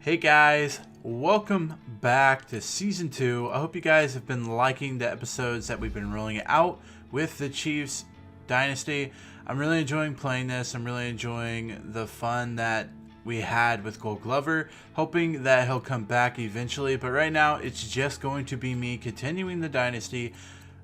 Hey guys, welcome back to Season 2. I hope you guys have been liking the episodes that we've been rolling out with the Chiefs Dynasty. I'm really enjoying playing this. I'm really enjoying the fun that we had with Gold Glover, hoping that he'll come back eventually. But right now, it's just going to be me continuing the Dynasty,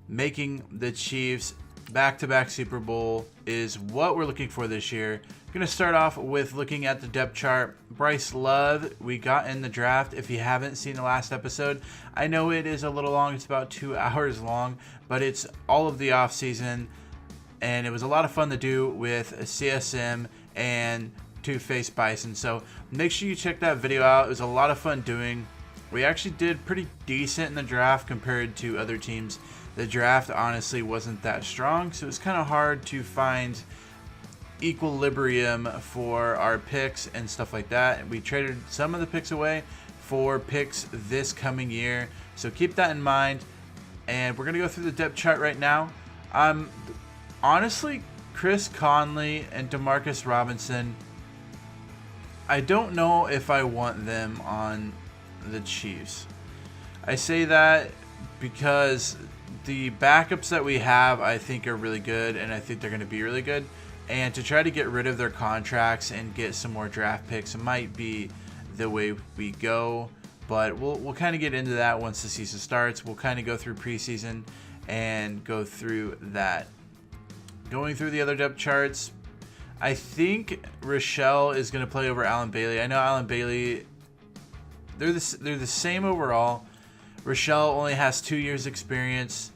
making the Chiefs back-to-back Super Bowl is what we're looking for this year. I'm going to start off with looking at the depth chart. Bryce Love, we got in the draft. If you haven't seen the last episode, I know it is a little long. It's about 2 hours long, but it's all of the offseason, and it was a lot of fun to do with CSM and Two-Face Bison. So make sure you check that video out. It was a lot of fun doing. We actually did pretty decent in the draft compared to other teams. The draft honestly wasn't that strong, so it was kind of hard to find equilibrium for our picks and stuff like that. We traded some of the picks away for picks this coming year, so keep that in mind. And we're gonna go through the depth chart right now. Honestly, Chris Conley and Demarcus Robinson, I don't know if I want them on the Chiefs. I say that because the backups that we have, I think, are really good, and I think they're going to be really good. And to try to get rid of their contracts and get some more draft picks might be the way we go. But we'll kind of get into that once the season starts. We'll kind of go through preseason and go through that. Going through the other depth charts, I think Rochelle is going to play over Allen Bailey. I know Allen Bailey, they're the same overall. Rochelle only has 2 years experience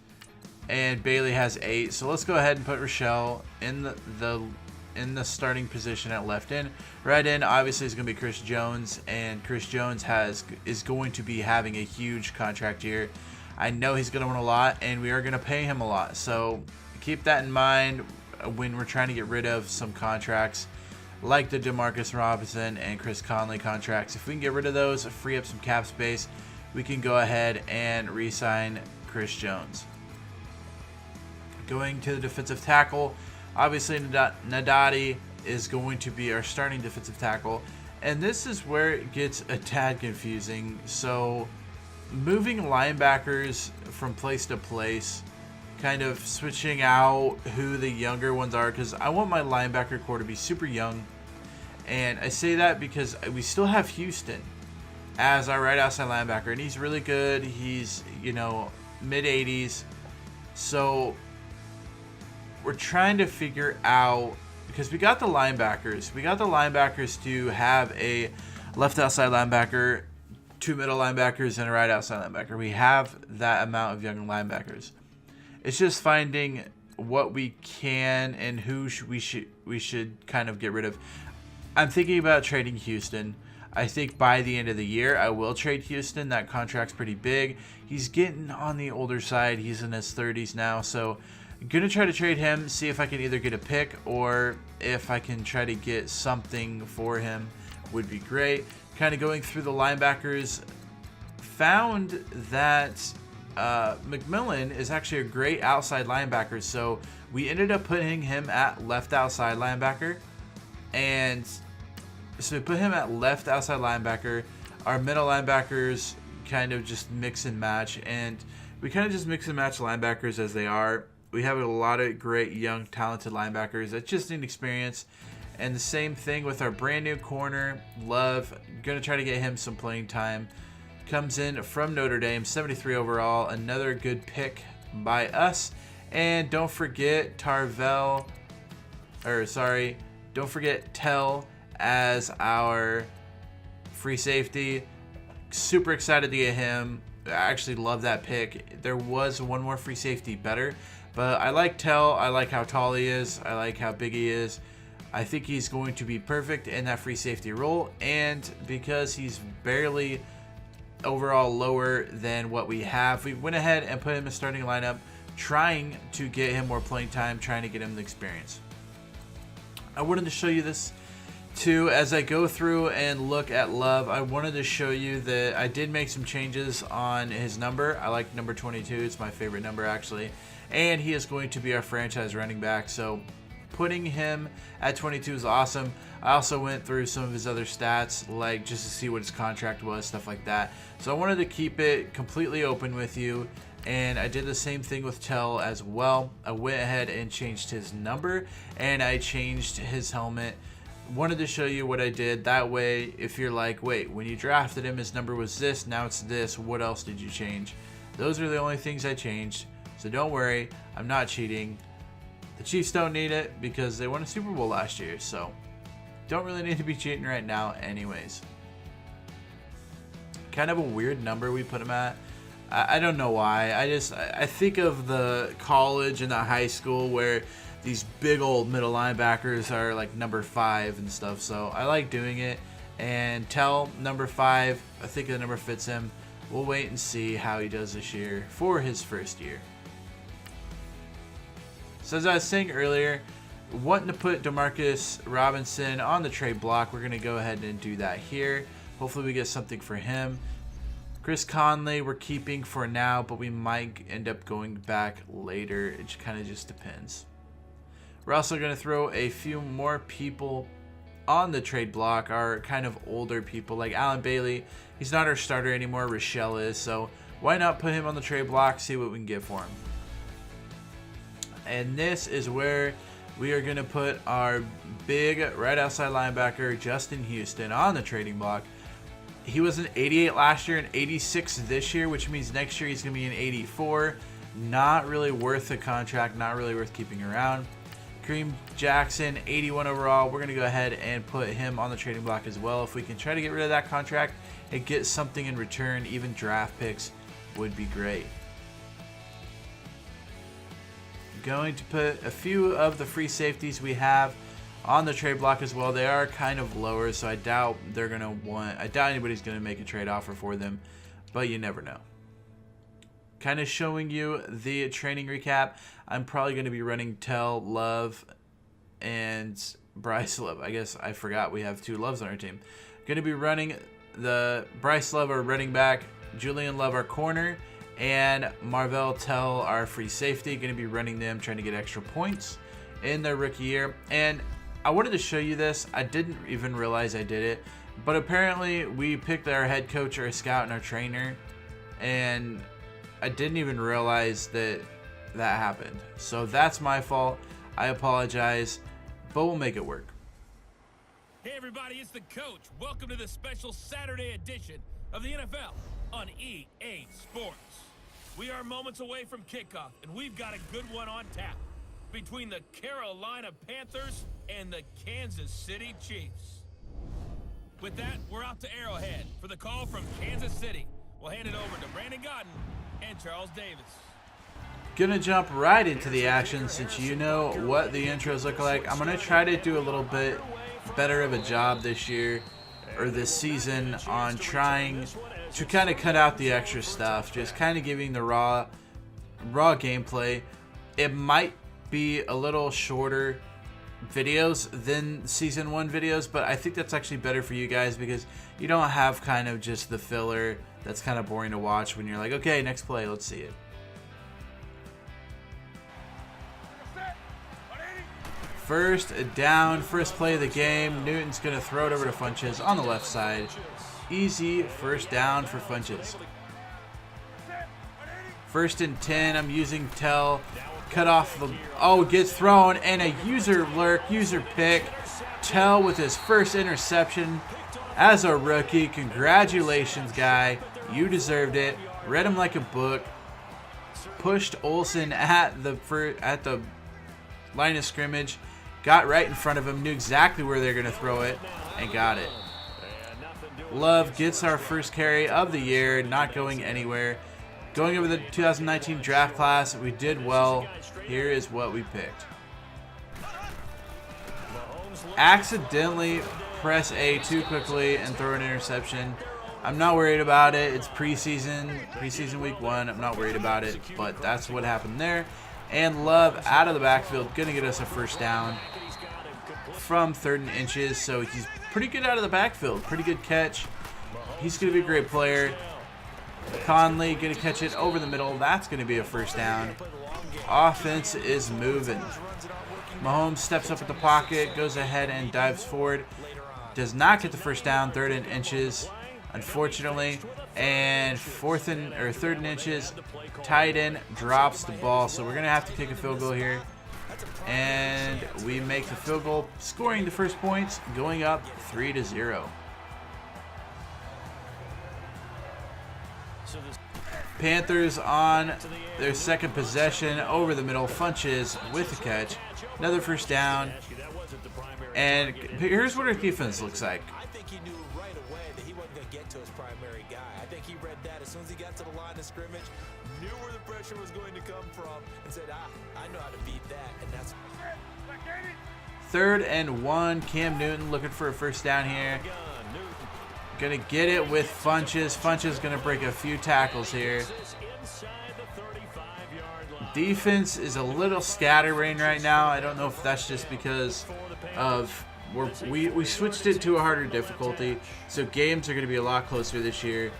and Bailey has 8. So let's go ahead and put Rochelle in the starting position at left end. Right in obviously is going to be Chris Jones, and Chris Jones is going to be having a huge contract year. I know he's going to win a lot, and we are going to pay him a lot. So keep that in mind when we're trying to get rid of some contracts like the Demarcus Robinson and Chris Conley contracts. If we can get rid of those, free up some cap space, we can go ahead and re-sign Chris Jones. Going to the defensive tackle, obviously Nadati is going to be our starting defensive tackle, and this is where it gets a tad confusing. So moving linebackers from place to place, kind of switching out who the younger ones are, because I want my linebacker core to be super young. And I say that because we still have Houston as our right outside linebacker, and he's really good. He's, mid 80s. So we're trying to figure out, because we got the linebackers to have a left outside linebacker, 2 middle linebackers, and a right outside linebacker. We have that amount of young linebackers. It's just finding what we can and who we should kind of get rid of. I'm thinking about trading Houston. I think by the end of the year, I will trade Houston. That contract's pretty big. He's getting on the older side. He's in his 30s now. So I'm going to try to trade him, see if I can either get a pick or if I can try to get something for him would be great. Kind of going through the linebackers, found that McMillan is actually a great outside linebacker. So we ended up putting him at left outside linebacker. And so we put him at left outside linebacker. Our middle linebackers kind of just mix and match. And we kind of just mix and match linebackers as they are. We have a lot of great, young, talented linebackers that just need experience. And the same thing with our brand new corner, Love. Going to try to get him some playing time. Comes in from Notre Dame, 73 overall. Another good pick by us. And don't forget Tell as our free safety. Super excited to get him. I actually love that pick. There was one more free safety better, but I like Tell. I like how tall he is. I like how big he is. I think he's going to be perfect in that free safety role, and because he's barely overall lower than what we have, we went ahead and put him in starting lineup, trying to get him more playing time, trying to get him the experience. I wanted to show you this too as I go through and look at Love. I wanted to show you that I did make some changes on his number. I like number 22. It's my favorite number, actually. And he is going to be our franchise running back. So putting him at 22 is awesome. I also went through some of his other stats, like just to see what his contract was, stuff like that. So I wanted to keep it completely open with you, and I did the same thing with Tell as well. I went ahead and changed his number, and I changed his helmet. Wanted to show you what I did. That way, if you're like, wait, when you drafted him, his number was this, now it's this, what else did you change? Those are the only things I changed. So don't worry, I'm not cheating. The Chiefs don't need it because they won a Super Bowl last year, so don't really need to be cheating right now anyways. Kind of a weird number we put him at. I don't know why. I think of the college and the high school where these big old middle linebackers are like number 5 and stuff, so I like doing it. And Tell, number 5, I think the number fits him. We'll wait and see how he does this year for his first year. So as I was saying earlier, wanting to put Demarcus Robinson on the trade block, we're going to go ahead and do that here. Hopefully we get something for him. Chris Conley we're keeping for now, but we might end up going back later. It kind of just depends. We're also going to throw a few more people on the trade block, our kind of older people, like Alan Bailey. He's not our starter anymore, Rochelle is, so why not put him on the trade block, see what we can get for him. And this is where we are going to put our big right outside linebacker, Justin Houston, on the trading block. He was an 88 last year and 86 this year, which means next year he's going to be an 84. Not really worth the contract, not really worth keeping around. Kareem Jackson, 81 overall. We're going to go ahead and put him on the trading block as well. If we can try to get rid of that contract and get something in return, even draft picks would be great. Going to put a few of the free safeties we have on the trade block as well. They are kind of lower, so I doubt they're going to want, I doubt anybody's going to make a trade offer for them, but you never know. Kind of showing you the training recap. I'm probably going to be running Tell, Love, and Bryce Love. I guess I forgot we have 2 Loves on our team. Going to be running the Bryce Love, our running back, Julian Love, our corner, and Marvell Tell, our free safety. Going to be running them, trying to get extra points in their rookie year. And I wanted to show you this. I didn't even realize I did it, but apparently we picked our head coach, our scout, and our trainer, and I didn't even realize that that happened. So that's my fault. I apologize, but we'll make it work. Hey everybody, it's the coach. Welcome to the special Saturday edition of the NFL on EA Sports. We are moments away from kickoff, and we've got a good one on tap between the Carolina Panthers and the Kansas City Chiefs. With that, we're out to Arrowhead for the call from Kansas City. We'll hand it over to Brandon Godden and Charles Davis. Gonna jump right into the action since you know what the intros look like. I'm gonna try to do a little bit better of a job this year, or this season, on trying to kind of cut out the extra stuff, just kind of giving the raw gameplay. It might be a little shorter videos than season 1 videos, but I think that's actually better for you guys because you don't have kind of just the filler that's kind of boring to watch when you're like, okay, next play, let's see it. First down, first play of the game. Newton's going to throw it over to Funches on the left side. Easy first down for Funches. 1st and 10, I'm using Tell. Cut off the, oh, gets thrown, and a user pick. Tell with his first interception as a rookie. Congratulations, guy. You deserved it. Read him like a book. Pushed Olsen at the line of scrimmage. Got right in front of him. Knew exactly where they're going to throw it, and got it. Love gets our first carry of the year. Not going anywhere. Going over the 2019 draft class, we did well. Here is what we picked. Accidentally press A too quickly and throw an interception. I'm not worried about it. It's preseason week 1. I'm not worried about it, but that's what happened there. And Love out of the backfield, going to get us a first down from 3rd and inches. So he's pretty good out of the backfield. Pretty good catch. He's going to be a great player. Conley going to catch it over the middle. That's going to be a first down. offense is moving. Mahomes steps up at the pocket, goes ahead and dives forward. Does not get the first down, 3rd and inches, unfortunately. And 3rd and inches, tight end drops the ball. So we're going to have to kick a field goal here. And we make the field goal, scoring the first points, going up 3-0. Panthers on their second possession over the middle. Funches with the catch. Another first down. And here's what our defense looks like. I think he knew right away that he wasn't going to get to his primary guy. I think he read that as soon as he got to the line of scrimmage, knew where the pressure was going to come from, and said, I know how to beat that. And that's 3rd and 1. Cam Newton looking for a first down here. Gonna get it with Funches. Funches gonna break a few tackles here. Defense is a little scatterbrained right now. I don't know if that's just because of we switched it to a harder difficulty, so games are gonna be a lot closer this year.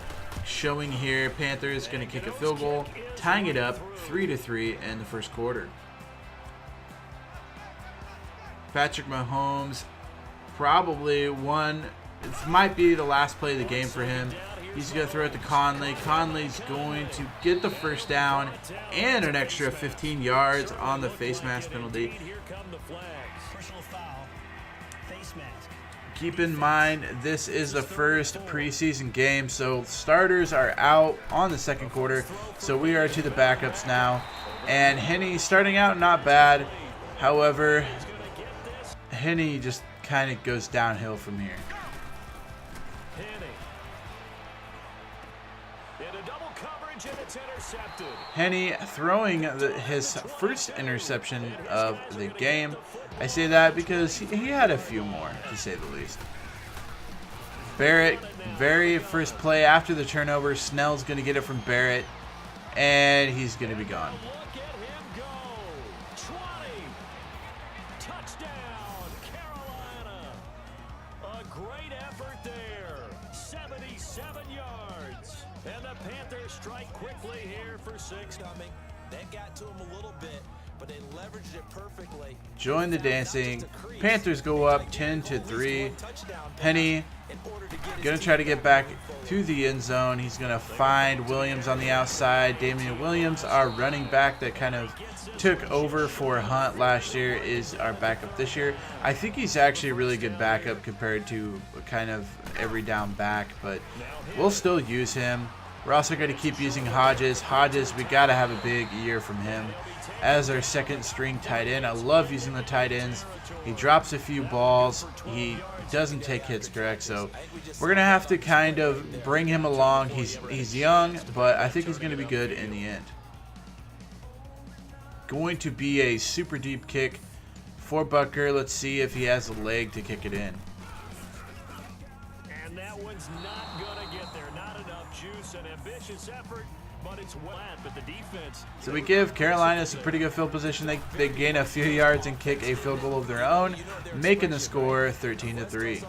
Showing here, Panthers gonna kick a field goal, tying it up 3-3 in the first quarter. Patrick Mahomes, probably it might be the last play of the game for him. He's going to throw it to Conley. Conley's going to get the first down and an extra 15 yards on the face mask penalty. Keep in mind, this is the first preseason game, so starters are out on the second quarter, so we are to the backups now. And Henne starting out not bad. However, Henne just kind of goes downhill from here. Henne throwing his first interception of the game. I say that because he had a few more, to say the least. Barrett, very first play after the turnover. Snell's going to get it from Barrett, and he's going to be gone. And the Panthers strike quickly here for 6. coming. That got to him a little bit, but they leveraged it perfectly. Join the dancing. Panthers go up 10-3. Henne gonna try to get back to the end zone. He's gonna find Williams on the outside. Damian Williams, our running back that kind of took over for Hunt last year, is our backup this year. I think he's actually a really good backup compared to kind of every down back, but we'll still use him. We're also going to keep using Hodges. Hodges, we got to have a big year from him as our second string tight end. I love using the tight ends. He drops a few balls. He doesn't take hits correct, so we're going to have to kind of bring him along. He's young, but I think he's going to be good in the end. Going to be a super deep kick for Bucker. Let's see if he has a leg to kick it in. And that one's not going to get there. Not enough juice and ambitious effort, but it's flat. But the defense. So we give Carolina some pretty good field position. They gain a few yards and kick a field goal of their own, making the score 13-3.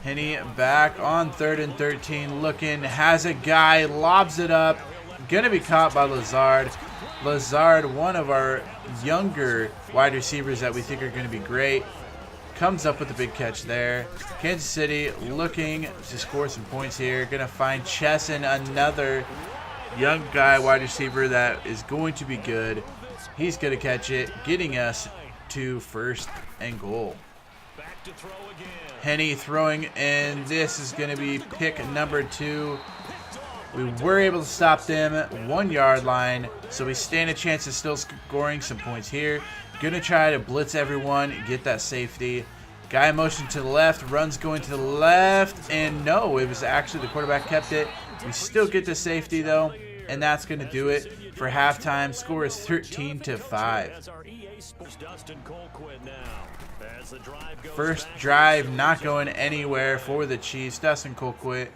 Henne back on 3rd and 13, looking, has a guy, lobs it up, gonna be caught by Lazard. Lazard, one of our younger wide receivers that we think are gonna be great, comes up with a big catch there. Kansas City looking to score some points here, gonna find Chesson, another young guy wide receiver that is going to be good. He's gonna catch it, getting us to 1st and goal. Back to throw again. Henne throwing, and this is going to be pick number 2. We were able to stop them at 1 yard line, so we stand a chance of still scoring some points here. Going to try to blitz everyone, get that safety. Guy motion to the left, runs going to the left, and no, it was actually the quarterback kept it. We still get the safety though, and that's going to do it for halftime. Score is 13-5. First drive not going anywhere for the Chiefs. Dustin Colquitt,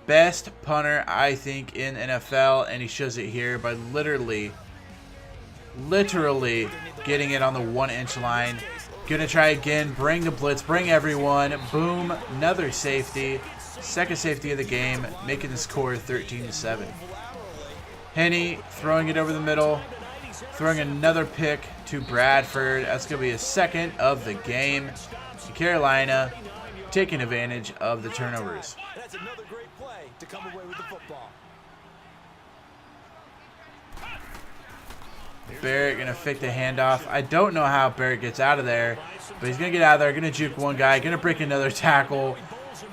best punter I think in NFL, and he shows it here by literally getting it on the 1-inch line. Gonna try again, bring the blitz, bring everyone. Boom, another safety. second safety of the game, making the score 13-7. Henne throwing it over the middle, throwing another pick to Bradford. That's going to be his second of the game. Carolina taking advantage of the turnovers. That's another great play to come away with the football. Barrett going to fake the handoff. I don't know how Barrett gets out of there, but he's going to get out of there. Going to juke one guy. Going to break another tackle.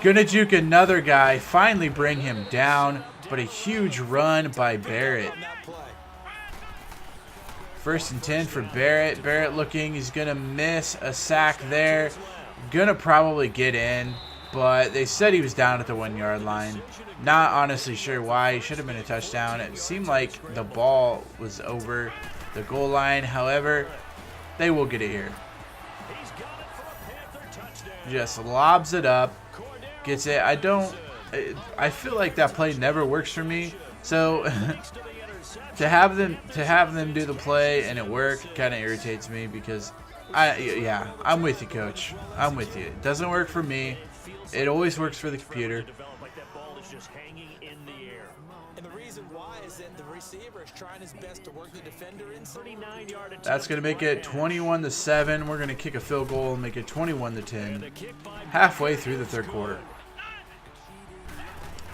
Going to juke another guy. Finally bring him down, but a huge run by Barrett. First and 10 for Barrett. Barrett looking. He's going to miss a sack there. Going to probably get in, but they said he was down at the 1 yard line. Not honestly sure why. It should have been a touchdown. It seemed like the ball was over the goal line. However, they will get it here. Just lobs it up, gets it. I feel like that play never works for me. So to have them do the play and it work kind of irritates me because I'm with you, coach. I'm with you. It doesn't work for me. It always works for the computer. That's going to make it 21-7. We're going to kick a field goal and make it 21-10. Halfway through the third quarter.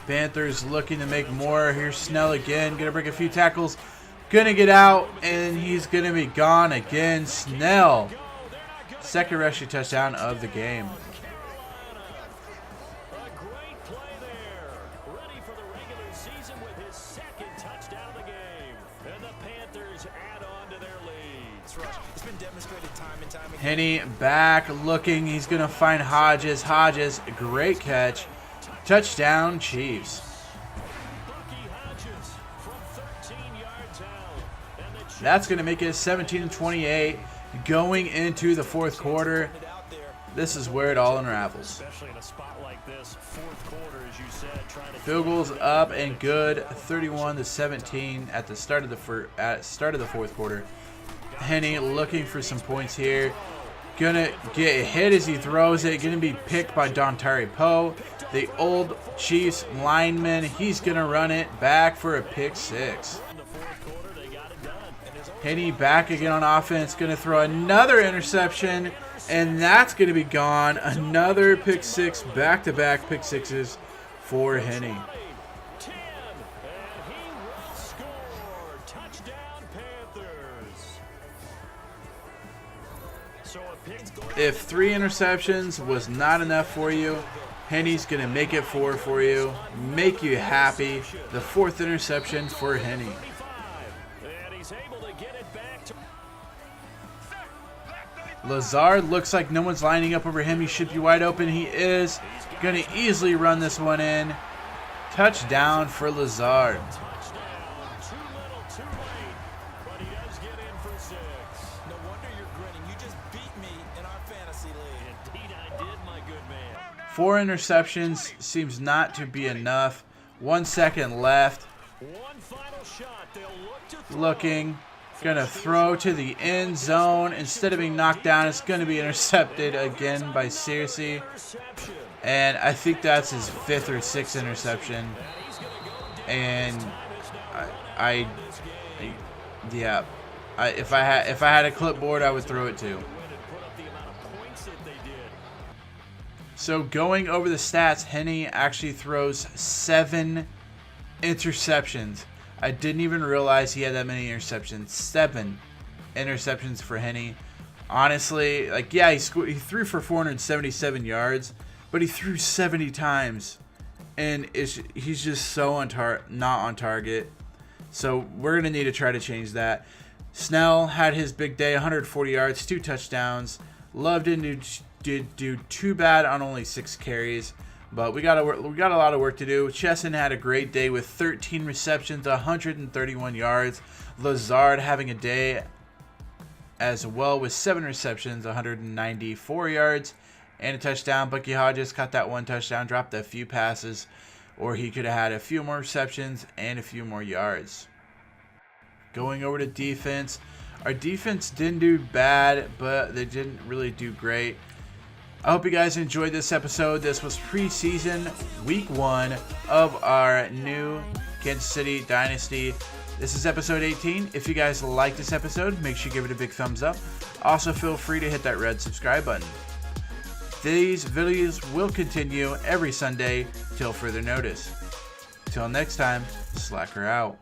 Panthers looking to make more. Here's Snell again. Going to break a few tackles. Going to get out, and he's going to be gone again. Snell. Second rushing touchdown of the game. Henne back looking. He's going to find Hodges. Hodges, great catch. Touchdown, Chiefs. That's going to make it 17-28 going into the fourth quarter. This is where it all unravels. Field goals up and good, 31-17 at the start of the fourth quarter. Henne looking for some points here. Gonna get hit as he throws it. Gonna be picked by Dontari Poe, the old Chiefs lineman. He's gonna run it back for a pick six. Henne back again on offense. Gonna throw another interception, and that's gonna be gone. Another pick six, back-to-back pick sixes for Henne. If 3 interceptions was not enough for you, Henne's going to make it 4 for you. Make you happy. The 4th interception for Henne. Lazard looks like no one's lining up over him. He should be wide open. He is. Going to easily run this one in. Touchdown for Lazard. Four interceptions seems not to be enough. 1 second left. Looking. Going to throw to the end zone. Instead of being knocked down, it's going to be intercepted again by Searcy. And I think that's his 5th or 6th interception. And if I had a clipboard, I would throw it too. So going over the stats, Henne actually throws 7 interceptions. I didn't even realize he had that many interceptions. 7 interceptions for Henne. Honestly, like, yeah, he threw for 477 yards, but he threw 70 times, and he's just so not on target. So we're gonna need to try to change that. Snell had his big day, 140 yards, 2 touchdowns. Love didn't do too bad on only 6 carries, but we got a lot of work to do. Chesson had a great day with 13 receptions, 131 yards. Lazard having a day as well with 7 receptions, 194 yards, and a touchdown. Bucky Hodges caught that 1 touchdown, dropped a few passes, or he could have had a few more receptions and a few more yards. Going over to defense. Our defense didn't do bad, but they didn't really do great. I hope you guys enjoyed this episode. This was preseason week 1 of our new Kansas City Dynasty. This is episode 18. If you guys like this episode, make sure you give it a big thumbs up. Also, feel free to hit that red subscribe button. These videos will continue every Sunday till further notice. Till next time, Slacker out.